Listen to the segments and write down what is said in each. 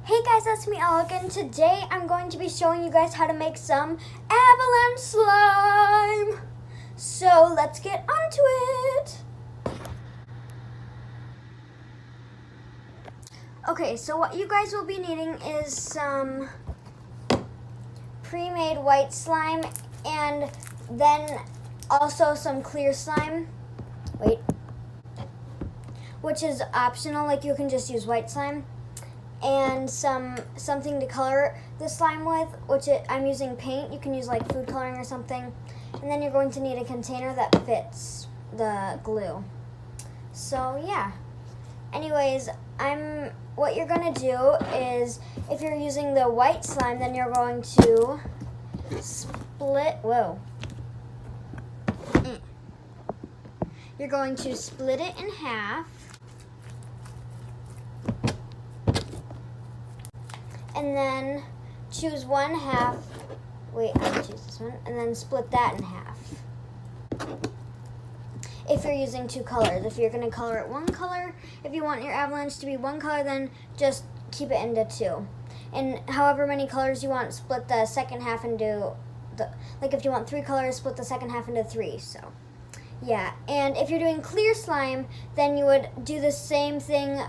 Hey guys, that's me Alec, and today I'm going to be showing you guys how to make some avalanche slime. So let's get onto it. Okay, so what you guys will be needing is some pre-made white slime and then also some clear slime. Which is optional, like you can just use white slime. And something to color the slime with, I'm using paint. You can use like food coloring or something. And then you're going to need a container that fits the glue. So yeah. Anyways, what you're gonna do is, if you're using the white slime, then you're going to split, You're going to split it in half. And then choose one half. I'm gonna choose this one. And then split that in half. If you're using two colors. If you're gonna color it one color, if you want your avalanche to be one color, then just keep it into two. And however many colors you want, split the second half into if you want three colors, split the second half into three. So yeah. And if you're doing clear slime, then you would do the same thing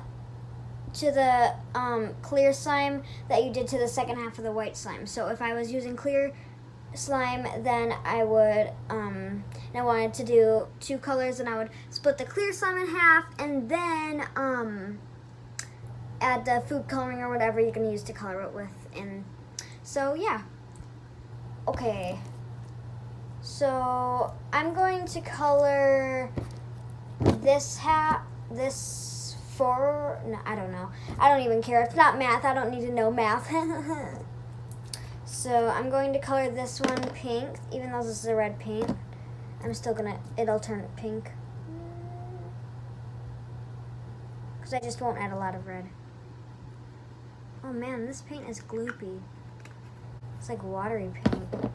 to the clear slime that you did to the second half of the white slime. So if I was using clear slime, then I would, and I wanted to do two colors, and I would split the clear slime in half and then add the food coloring or whatever you're going to use to color it with. And so yeah. Okay. So I'm going to color this I don't know. I don't even care. It's not math. I don't need to know math. So I'm going to color this one pink, even though this is a red paint. It'll turn pink. Because I just won't add a lot of red. Oh man, this paint is gloopy. It's like watery paint.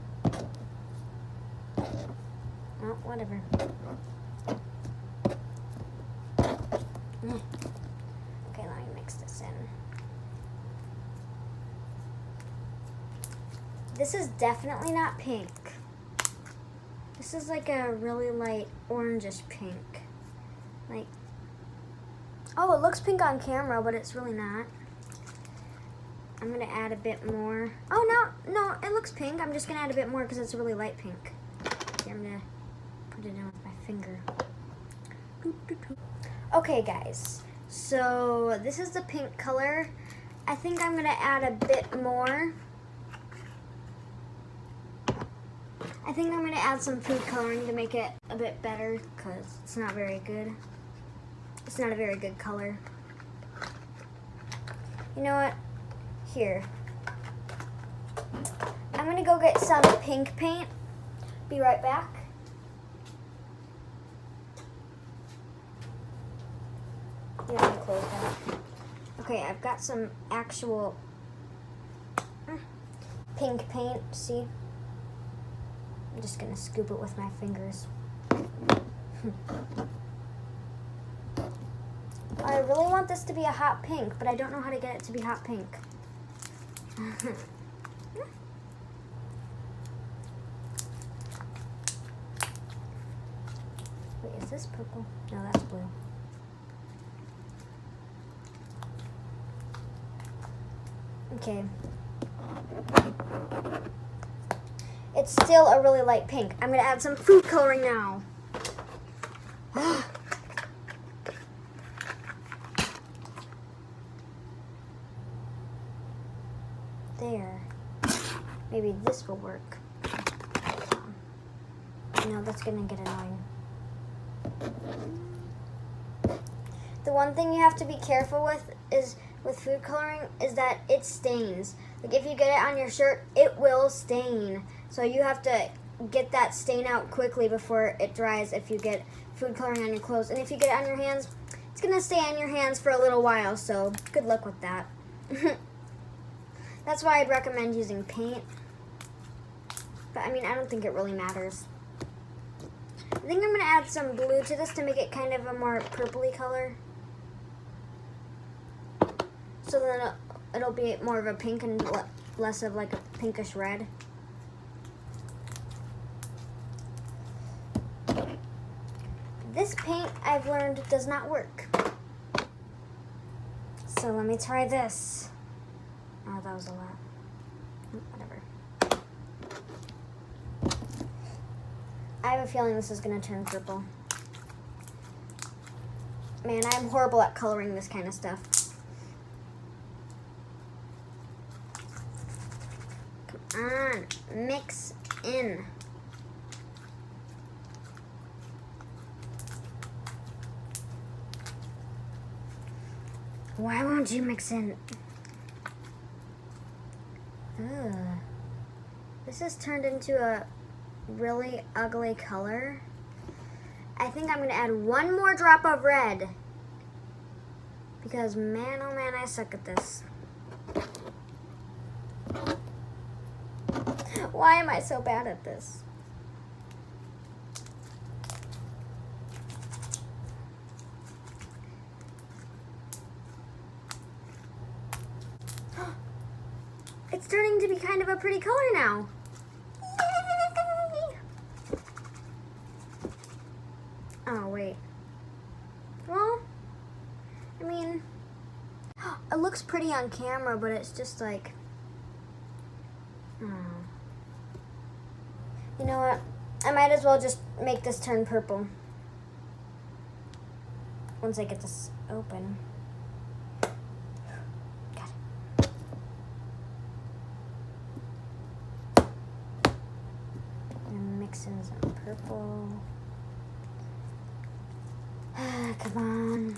Oh, whatever. Okay, let me mix this in. This is definitely not pink. This is like a really light orangish pink. Oh, it looks pink on camera, but it's really not. I'm gonna add a bit more. Oh, no, it looks pink. I'm just gonna add a bit more because it's a really light pink. Here, I'm gonna put it in with my finger. Okay, guys, so this is the pink color. I think I'm gonna add a bit more. I think I'm gonna add some food coloring to make it a bit better because it's not very good. It's not a very good color. You know what? Here. I'm gonna go get some pink paint. Be right back. Yeah, I'm gonna close that. Okay, I've got some actual pink paint, see? I'm just gonna scoop it with my fingers. I really want this to be a hot pink, but I don't know how to get it to be hot pink. Wait, is this purple? No, that's blue. Okay. It's still a really light pink. I'm going to add some food coloring now. There. Maybe this will work. No, that's going to get annoying. The one thing you have to be careful with food coloring is that it stains. Like if you get it on your shirt, it will stain. So you have to get that stain out quickly before it dries if you get food coloring on your clothes. And if you get it on your hands, it's going to stay on your hands for a little while, so good luck with that. That's why I'd recommend using paint. But I mean, I don't think it really matters. I think I'm going to add some blue to this to make it kind of a more purpley color. So then it'll be more of a pink and less of like a pinkish red. This paint, I've learned, does not work. So let me try this. Oh, that was a lot. Whatever. I have a feeling this is going to turn purple. Man, I'm horrible at coloring this kind of stuff. Come on, mix in. Why won't you mix in? Ugh. This has turned into a really ugly color. I think I'm going to add one more drop of red. Because man, oh man, I suck at this. Why am I so bad at this? It's turning to be kind of a pretty color now. Yay! Oh, wait. Well, I mean, it looks pretty on camera, but it's just like, you know what? I might as well just make this turn purple once I get this open. Mix in some purple. Come on.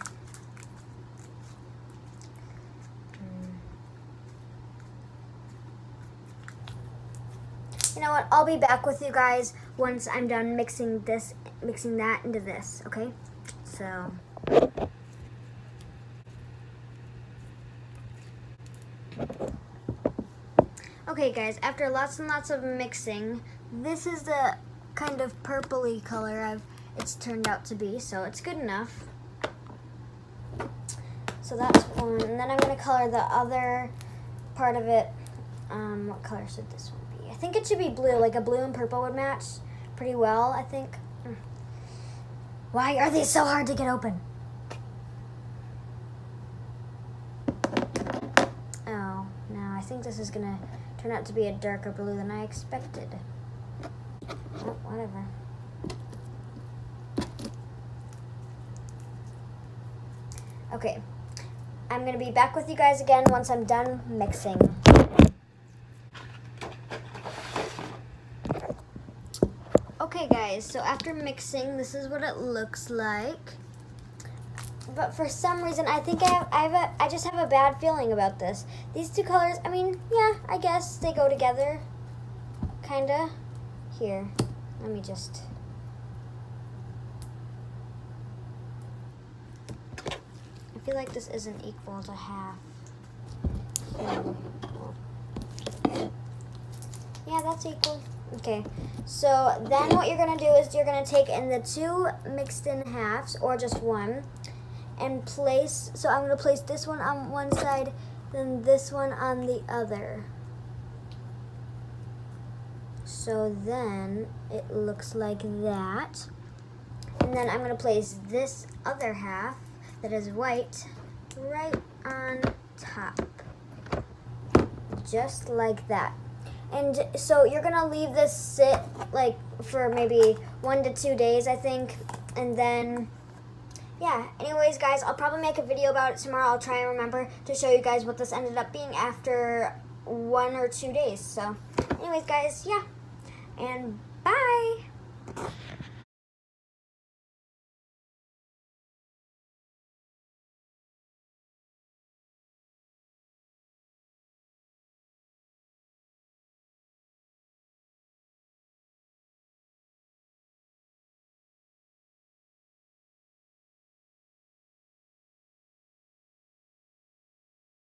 You know what? I'll be back with you guys once I'm done mixing that into this, okay? So. Okay guys, after lots and lots of mixing, this is the kind of purpley color it's turned out to be, so it's good enough. So that's one, and then I'm going to color the other part of it. What color should this one be? I think it should be blue, like a blue and purple would match pretty well, I think. Why are these so hard to get open? Oh, no, I think this is going to turn out to be a darker blue than I expected. Oh, whatever. Okay, I'm going to be back with you guys again once I'm done mixing. Okay guys, so after mixing, this is what it looks like. But for some reason, I think I just have a bad feeling about this. These two colors, I mean, yeah, I guess they go together, kinda. Here, let me just. I feel like this isn't equal to half. Yeah, that's equal. Okay, so then what you're gonna do is you're gonna take in the two mixed in halves, or just one, and place, so I'm gonna place this one on one side, then this one on the other. So then it looks like that. And then I'm going to place this other half that is white right on top. Just like that. And so you're going to leave this sit like for maybe 1 to 2 days, I think. And then, yeah. Anyways, guys, I'll probably make a video about it tomorrow. I'll try and remember to show you guys what this ended up being after 1 or 2 days. So, anyways, guys, yeah. And